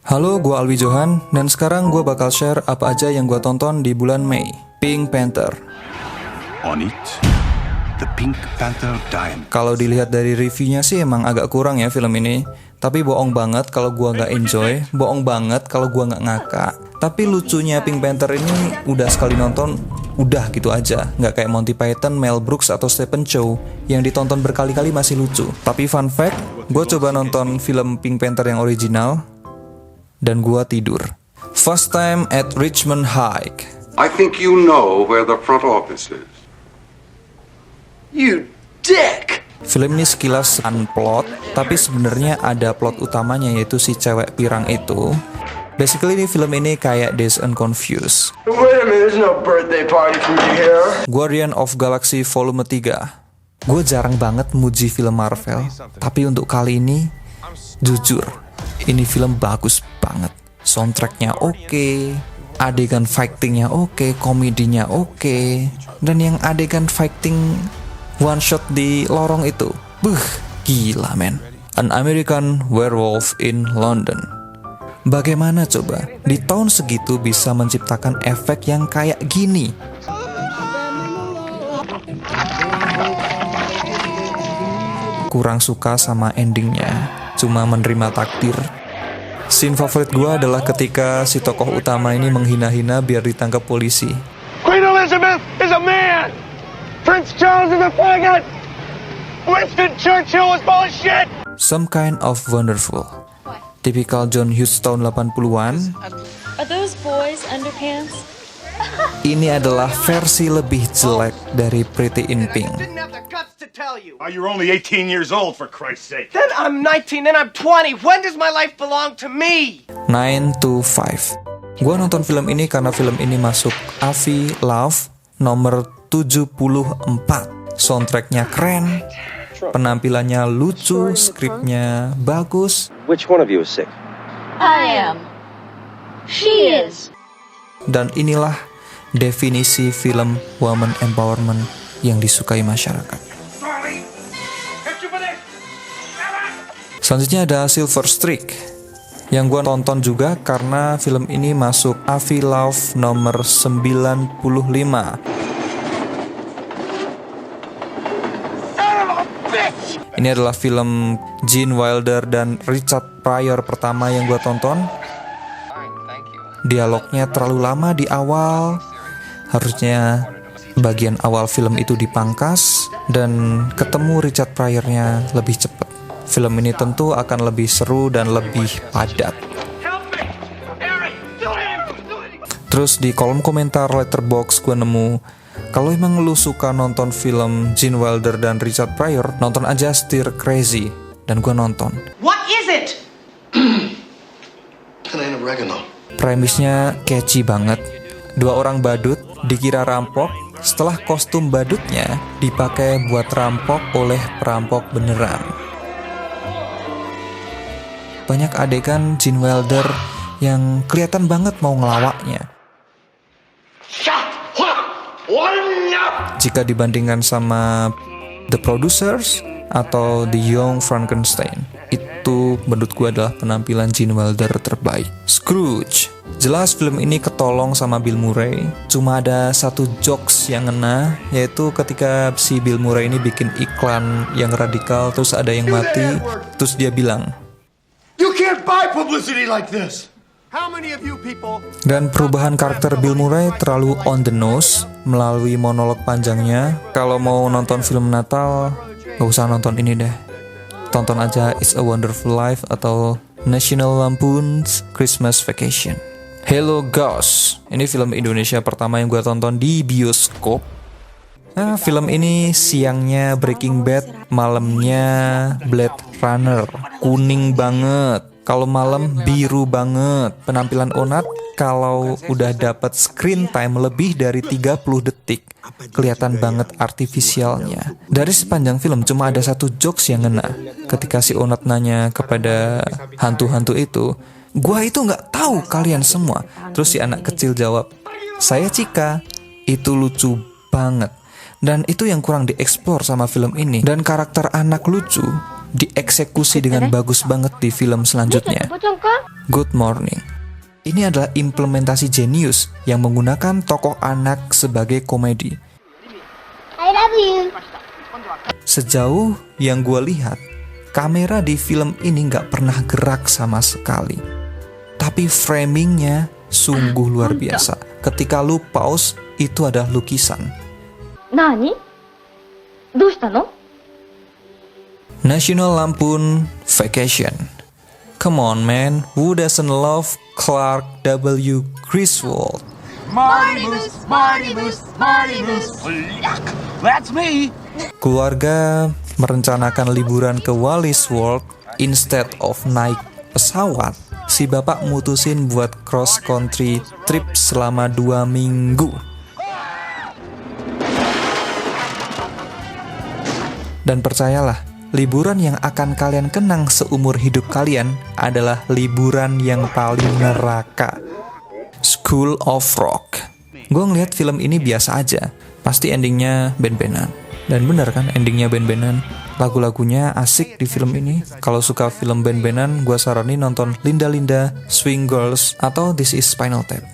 Halo, gue Alwi Johan, dan sekarang gue bakal share apa aja yang gue tonton di bulan Mei. Pink Panther. On it, the Pink Panther died. Kalau dilihat dari reviewnya sih emang agak kurang ya film ini. Tapi bohong banget kalau gue nggak enjoy, bohong banget kalau gue nggak ngakak. Tapi lucunya Pink Panther ini udah sekali nonton, udah gitu aja. Nggak kayak Monty Python, Mel Brooks, atau Stephen Chow yang ditonton berkali-kali masih lucu. Tapi fun fact, gue coba nonton film Pink Panther yang original, dan gua tidur. First time at Richmond High. I think you know where the front office is. You dick! Film ini sekilas unplot, tapi sebenarnya ada plot utamanya, yaitu si cewek pirang itu. Basically film ini kayak Dazed and Confused. Wait a minute, there's no birthday party for me here. Guardian of Galaxy Volume 3. Gue jarang banget muji film Marvel, tapi untuk kali ini, jujur, ini film bagus banget. Soundtracknya oke, adegan fightingnya oke, komedinya oke, dan yang adegan fighting one shot di lorong itu, gila men. An American Werewolf in London. Bagaimana coba di tahun segitu bisa menciptakan efek yang kayak gini? Kurang suka sama endingnya, cuma menerima takdir. Scene favorit gue adalah ketika si tokoh utama ini menghina-hina biar ditangkap polisi. Queen Elizabeth is a man! Prince Charles is a faggot! Winston Churchill was full of shit! Some Kind of Wonderful. Tipikal John Hughes tahun 80-an. Are those boys' underpants? Ini adalah versi lebih jelek dari Pretty in Pink. Didn't have the guts to tell you. You're only 18 years old, for Christ's sake. Then I'm 19, then I'm 20. When does my life belong to me? 9 to 5. Gua nonton film ini karena film ini masuk AVI Love nomor 74. Soundtracknya keren, penampilannya lucu, skripnya bagus. Which one of you is sick? I am. She is. Dan inilah definisi film woman empowerment yang disukai masyarakat. Selanjutnya ada Silver Streak, yang gue tonton juga karena film ini masuk AVI Love nomor 95. Ini adalah film Gene Wilder dan Richard Pryor pertama yang gue tonton. Dialognya terlalu lama di awal, harusnya bagian awal film itu dipangkas dan ketemu Richard Pryor-nya lebih cepat. Film ini tentu akan lebih seru dan lebih padat. Terus di kolom komentar Letterboxd gue nemu, kalau emang lu suka nonton film Gene Wilder dan Richard Pryor, nonton aja Stir Crazy. Dan gue nonton. What is it? That ain't oregano. Premisnya catchy banget. Dua orang badut dikira rampok, setelah kostum badutnya dipakai buat rampok oleh perampok beneran. Banyak adegan Gene Wilder yang kelihatan banget mau ngelawaknya. Jika dibandingkan sama The Producers atau The Young Frankenstein, itu menurut gue adalah penampilan Gene Wilder terbaik. Scrooge. Jelas film ini ketolong sama Bill Murray. Cuma ada satu jokes yang ngena, yaitu ketika si Bill Murray ini bikin iklan yang radikal, terus ada yang mati, terus dia bilang, You can't buy publicity like this. How many of you people? dan perubahan karakter Bill Murray terlalu on the nose melalui monolog panjangnya. Kalau mau nonton film Natal, gak usah nonton ini deh. Tonton aja It's a Wonderful Life atau National Lampoon's Christmas Vacation. Hello Ghost. Ini film Indonesia pertama yang gue tonton di bioskop. Nah, film ini siangnya Breaking Bad, malamnya Blade Runner. Kuning banget. Kalau malam biru banget. Penampilan Onat kalau udah dapat screen time lebih dari 30 detik, kelihatan banget artifisialnya. Dari sepanjang film cuma ada satu jokes yang ngena. Ketika si Onat nanya kepada hantu-hantu itu, gua itu nggak tahu kalian semua. Terus si anak kecil jawab, saya Cika. Itu lucu banget. Dan itu yang kurang dieksplor sama film ini. Dan karakter anak lucu dieksekusi dengan bagus banget di film selanjutnya, Good Morning. Ini adalah implementasi jenius yang menggunakan tokoh anak sebagai komedi. I love you. Sejauh yang gue lihat, kamera di film ini nggak pernah gerak sama sekali. Tapi framingnya sungguh luar biasa. Ketika lu pause, itu adalah lukisan. Nani? Doushita no? National Lampoon Vacation. Come on man, who doesn't love Clark W. Griswold? That's me. Keluarga merencanakan liburan ke Wallis World. Instead of naik pesawat, si bapak mutusin buat cross country trip selama 2 minggu. Dan percayalah, liburan yang akan kalian kenang seumur hidup kalian adalah liburan yang paling neraka. School of Rock. Gue ngeliat film ini biasa aja, pasti endingnya band-bandan. Dan bener kan, endingnya band-bandan. Lagu-lagunya asik di film ini. Kalau suka film band-bandan, gue saranin nonton Linda Linda, Swing Girls, atau This Is Spinal Tap.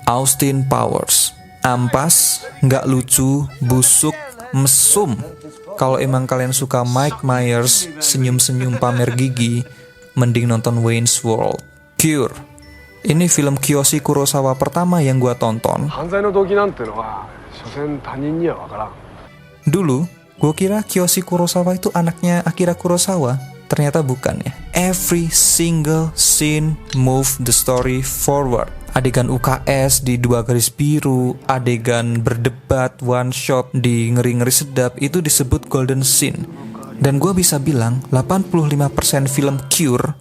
Austin Powers. Ampas, nggak lucu, busuk, mesum. Kalau emang kalian suka Mike Myers, senyum-senyum pamer gigi, mending nonton Wayne's World. Cure. Ini film Kiyoshi Kurosawa pertama yang gue tonton. Dulu, gue kira Kiyoshi Kurosawa itu anaknya Akira Kurosawa. Ternyata bukan ya. Every single scene move the story forward. Adegan UKS di 2 garis biru, adegan berdebat one shot di Ngeri-Ngeri Sedap itu disebut golden scene. Dan gue bisa bilang 85% film Cure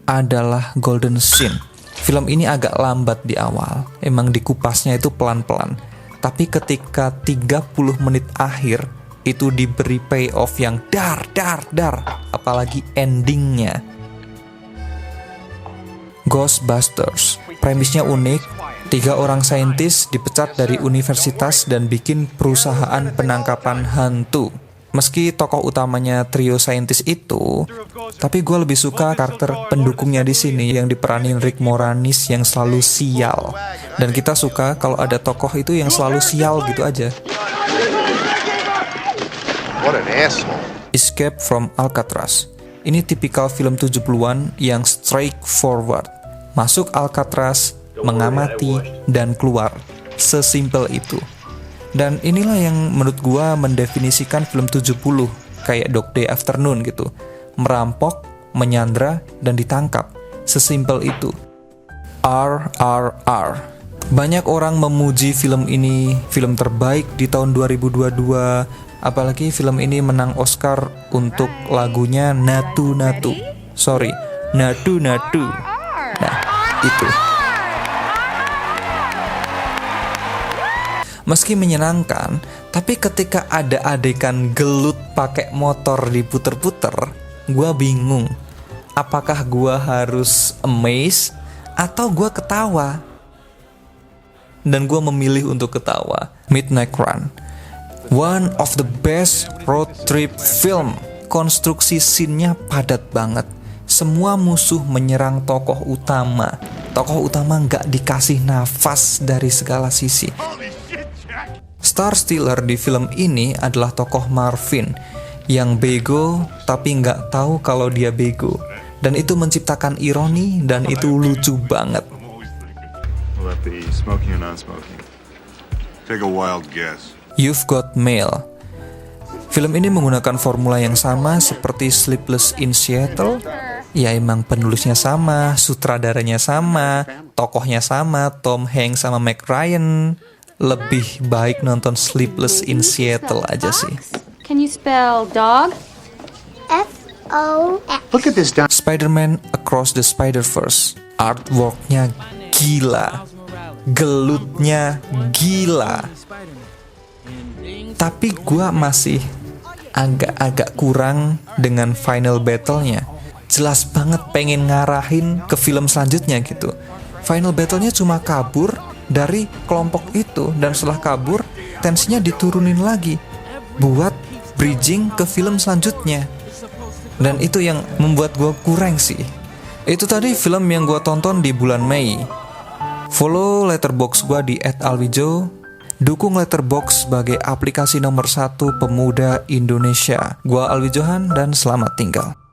adalah golden scene. Film ini agak lambat di awal, emang dikupasnya itu pelan-pelan. Tapi ketika 30 menit akhir, itu diberi payoff yang dar. Apalagi endingnya. Ghostbusters. Premisnya unik. 3 orang saintis dipecat dari universitas dan bikin perusahaan penangkapan hantu. Meski tokoh utamanya trio saintis itu, tapi gue lebih suka karakter pendukungnya di sini yang diperanin Rick Moranis yang selalu sial. Dan kita suka kalau ada tokoh itu yang selalu sial gitu aja. What an asshole. Escape from Alcatraz. Ini tipikal film 70-an yang straightforward. Masuk Alcatraz, mengamati, dan keluar. Sesimpel itu. Dan inilah yang menurut gua mendefinisikan film 70, kayak Dog Day Afternoon gitu. Merampok, menyandra, dan ditangkap. Sesimpel itu. RRR. Banyak orang memuji film ini, film terbaik di tahun 2022. Apalagi film ini menang Oscar untuk lagunya Natu Natu. Sorry, Natu Natu. Nah, itu. Meski menyenangkan, tapi ketika ada adegan gelut pakai motor diputer-puter, gue bingung. Apakah gue harus amazed atau gue ketawa? Dan gue memilih untuk ketawa. Midnight Run. One of the best road trip film. Konstruksi scene-nya padat banget. Semua musuh menyerang tokoh utama. Tokoh utama nggak dikasih nafas dari segala sisi. Star Stealer di film ini adalah tokoh Marvin yang bego tapi nggak tahu kalau dia bego, dan itu menciptakan ironi dan itu lucu banget. Let the smoking or non-smoking. Take a wild guess. You've Got Mail. Film ini menggunakan formula yang sama seperti Sleepless in Seattle. Ya emang penulisnya sama, sutradaranya sama, tokohnya sama, Tom Hanks sama Meg Ryan. Lebih baik nonton Sleepless in Seattle aja sih. Can you spell dog? F-O-X. Look at this down. Spider-Man Across the Spider-Verse. Artworknya gila, gelutnya gila. Tapi gua masih agak-agak kurang dengan final battle-nya. Jelas banget pengen ngarahin ke film selanjutnya gitu. Final battle-nya cuma kabur dari kelompok itu, dan setelah kabur tensinya diturunin lagi buat bridging ke film selanjutnya. Dan itu yang membuat gue kurang sih. Itu tadi film yang gue tonton di bulan Mei. Follow Letterboxd gue di @alwijo. Dukung Letterboxd sebagai aplikasi nomor 1 pemuda Indonesia. Gua Alwi Johan dan selamat tinggal.